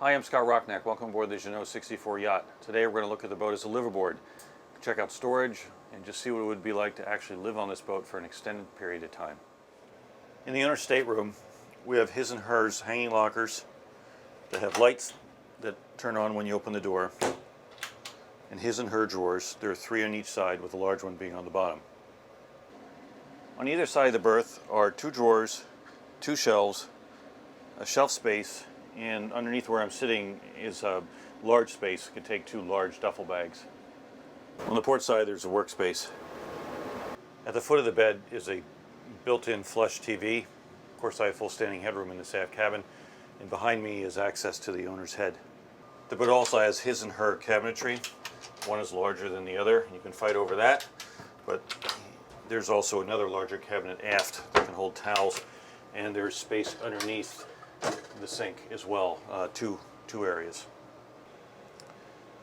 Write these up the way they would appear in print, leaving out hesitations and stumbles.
Hi, I'm Scott Rocknack. Welcome aboard the Jeanneau 64 yacht. Today we're going to look at the boat as a liveaboard, check out storage, and just see what it would be like to actually live on this boat for an extended period of time. In the owner's stateroom, we have his and hers hanging lockers that have lights that turn on when you open the door, and his and her drawers. There are 3 on each side, with the large one being on the bottom. On either side of the berth are 2 drawers, 2 shelves, a shelf space, and underneath where I'm sitting is a large space. It can take 2 large duffel bags. On the port side there's a workspace. At the foot of the bed is a built-in flush TV. Of course I have full standing headroom in this aft cabin, and behind me is access to the owner's head. The boat also has his and her cabinetry. One is larger than the other. You can fight over that, but there's also another larger cabinet aft that can hold towels, and there's space underneath the sink as well, two areas.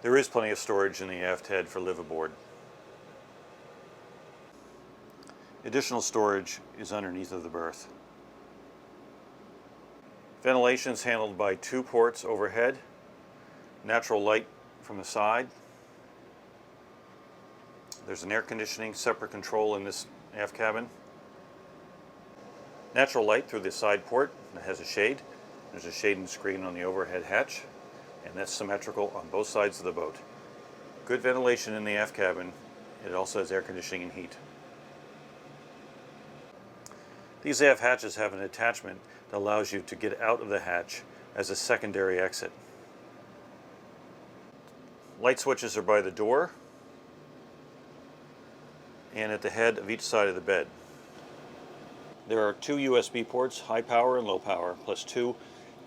There is plenty of storage in the aft head for live aboard. Additional storage is underneath of the berth. Ventilation is handled by 2 ports overhead, natural light from the side. There's an air conditioning separate control in this aft cabin. Natural light through the side port that has a shade. There's a shading screen on the overhead hatch, and that's symmetrical on both sides of the boat. Good ventilation in the aft cabin. It also has air conditioning and heat. These aft hatches have an attachment that allows you to get out of the hatch as a secondary exit. Light switches are by the door and at the head of each side of the bed. There are 2 USB ports, high power and low power, plus 2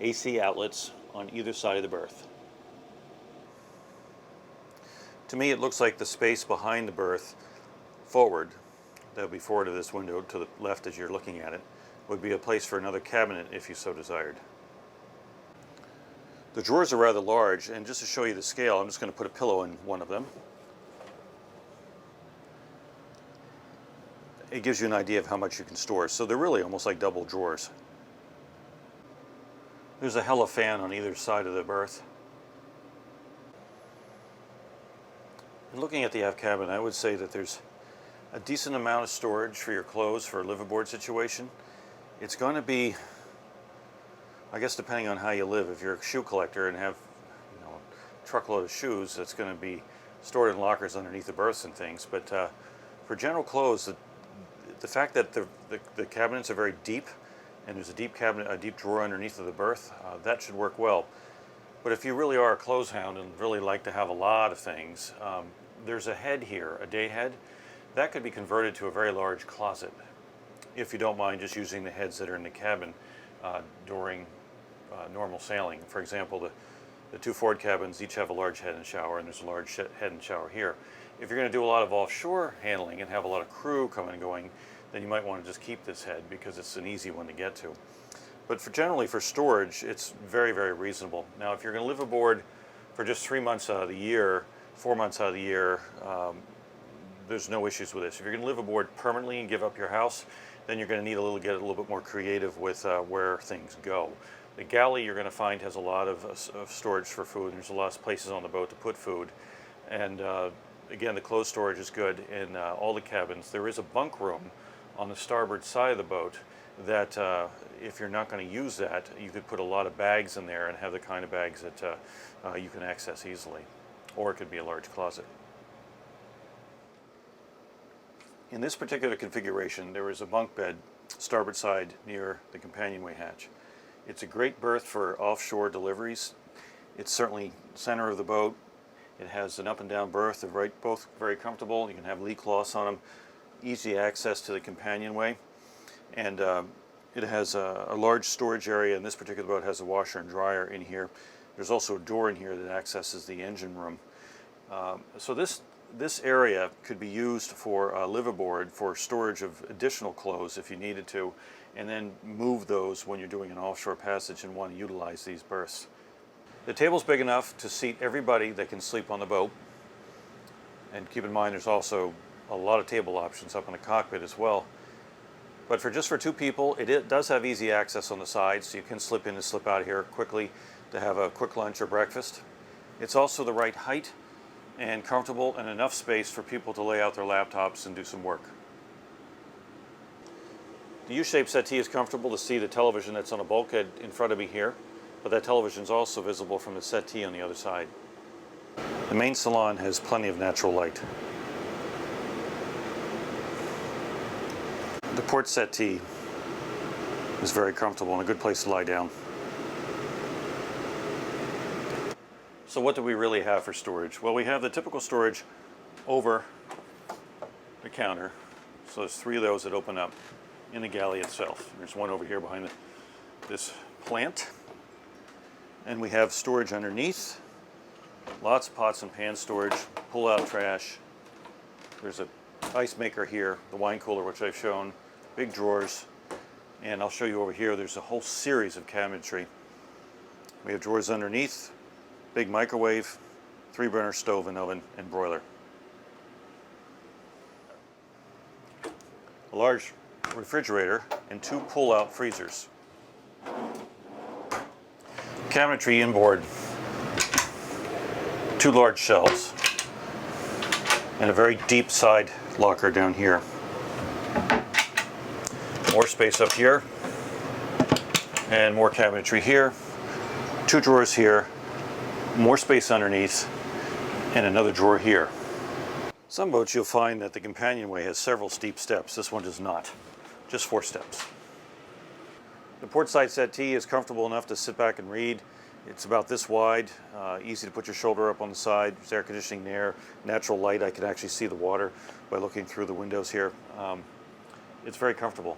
AC outlets on either side of the berth. To me it looks like the space behind the berth forward, that would be forward of this window to the left as you're looking at it, would be a place for another cabinet if you so desired. The drawers are rather large, and just to show you the scale, I'm just going to put a pillow in one of them. It gives you an idea of how much you can store. So they're really almost like double drawers. There's a Hella fan on either side of the berth. And looking at the aft cabin, I would say that there's a decent amount of storage for your clothes for a live-aboard situation. It's going to be, I guess depending on how you live, if you're a shoe collector and have a truckload of shoes, that's going to be stored in lockers underneath the berths and things. But for general clothes, the fact that the cabinets are very deep, and there's a deep cabinet, a deep drawer underneath of the berth, that should work well. But if you really are a clothes hound and really like to have a lot of things, there's a head here, a day head, that could be converted to a very large closet, if you don't mind just using the heads that are in the cabin during normal sailing. For example, the 2 forward cabins each have a large head and shower, and there's a large head and shower here. If you're going to do a lot of offshore handling and have a lot of crew coming and going, then you might want to just keep this head because it's an easy one to get to. But generally for storage, it's very, very reasonable. Now, if you're going to live aboard for just 3 months out of the year, 4 months out of the year, there's no issues with this. If you're going to live aboard permanently and give up your house, then you're going to need get a little bit more creative with where things go. The Galley, you're going to find, has a lot of storage for food, and there's a lot of places on the boat to put food. And again, the clothes storage is good in all the cabins. There is a bunk room on the starboard side of the boat that if you're not going to use that, you could put a lot of bags in there and have the kind of bags that you can access easily. Or it could be a large closet. In this particular configuration, there is a bunk bed starboard side near the companionway hatch. It's a great berth for offshore deliveries. It's certainly center of the boat. It has an up and down berth. They're both very comfortable. You can have lee cloths on them. Easy access to the companionway. And it has a large storage area, and this particular boat has a washer and dryer in here. There's also a door in here that accesses the engine room. So this area could be used for live aboard for storage of additional clothes if you needed to, and then move those when you're doing an offshore passage and want to utilize these berths. The table's big enough to seat everybody that can sleep on the boat. And keep in mind there's also a lot of table options up in the cockpit as well. But just for 2 people, it does have easy access on the side, so you can slip in and slip out of here quickly to have a quick lunch or breakfast. It's also the right height and comfortable and enough space for people to lay out their laptops and do some work. The U-shaped settee is comfortable to see the television that's on a bulkhead in front of me here, but that television is also visible from the settee on the other side. The main salon has plenty of natural light. The port settee is very comfortable and a good place to lie down. So what do we really have for storage? Well, we have the typical storage over the counter. So there's 3 of those that open up in the galley itself. There's one over here behind this plant. And we have storage underneath. Lots of pots and pan storage, pull-out trash. There's an ice maker here, the wine cooler, which I've shown, big drawers. And I'll show you over here, there's a whole series of cabinetry. We have drawers underneath, big microwave, 3-burner stove and oven, and broiler. A large refrigerator and 2 pull-out freezers. Cabinetry inboard, 2 large shelves, and a very deep side locker down here. More space up here, and more cabinetry here, 2 drawers here, more space underneath, and another drawer here. Some boats you'll find that the companionway has several steep steps. This one does not, just 4 steps. The portside settee is comfortable enough to sit back and read. It's about this wide, easy to put your shoulder up on the side. There's air conditioning there, natural light. I can actually see the water by looking through the windows here. It's very comfortable.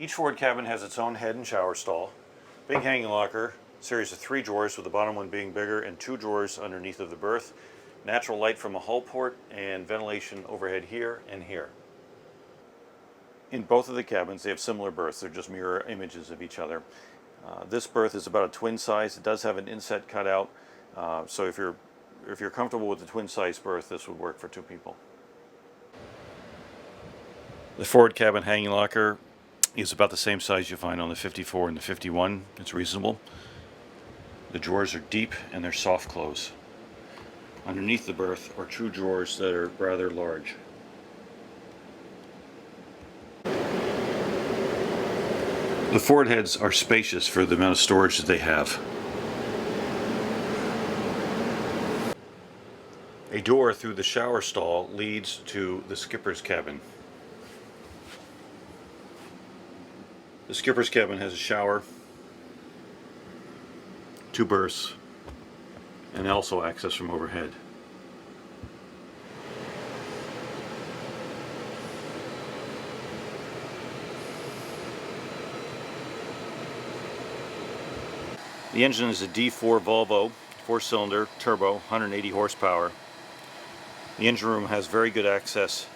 Each forward cabin has its own head and shower stall. Big hanging locker, series of 3 drawers with the bottom one being bigger, and 2 drawers underneath of the berth. Natural light from a hull port and ventilation overhead here and here. In both of the cabins they have similar berths. They're just mirror images of each other. This berth is about a twin size. It does have an inset cut out, so if you're comfortable with the twin size berth, this would work for 2 people. The forward cabin hanging locker is about the same size you find on the 54 and the 51. It's reasonable. The drawers are deep and they're soft close. Underneath the berth are 2 drawers that are rather large. The forward heads are spacious for the amount of storage that they have. A door through the shower stall leads to the skipper's cabin. The skipper's cabin has a shower, 2 berths, and also access from overhead. The engine is a D4 Volvo, 4-cylinder, turbo, 180 horsepower. The engine room has very good access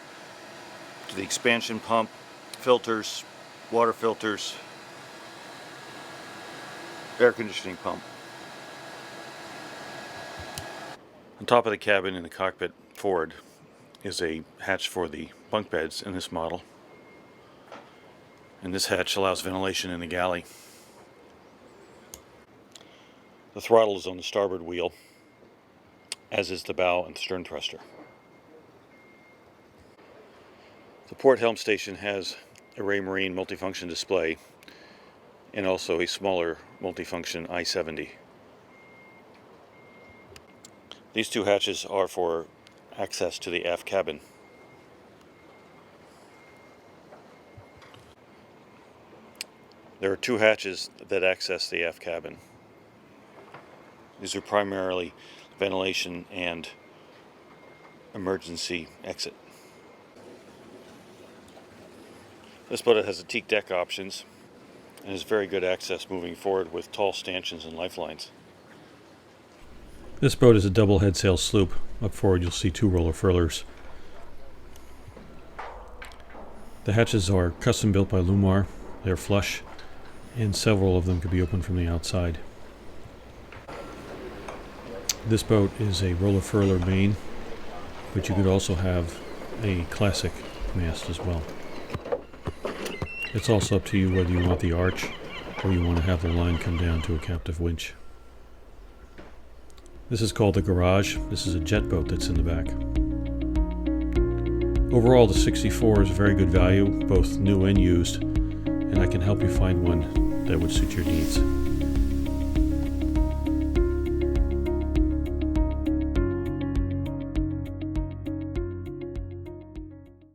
to the expansion pump, filters, water filters, air conditioning pump. On top of the cabin in the cockpit forward is a hatch for the bunk beds in this model. And this hatch allows ventilation in the galley. The throttle is on the starboard wheel, as is the bow and stern thruster. The port helm station has a Ray Marine multifunction display and also a smaller multifunction I-70. These 2 hatches are for access to the aft cabin. There are 2 hatches that access the aft cabin. These are primarily ventilation and emergency exit. This boat has a teak deck options and has very good access moving forward with tall stanchions and lifelines. This boat is a double head sail sloop. Up forward you'll see 2 roller furlers. The hatches are custom built by Lumar. They're flush and several of them can be opened from the outside. This boat is a roller furler main, but you could also have a classic mast as well. It's also up to you whether you want the arch or you want to have the line come down to a captive winch. This is called the garage. This is a jet boat that's in the back. Overall, the 64 is a very good value, both new and used, and I can help you find one that would suit your needs.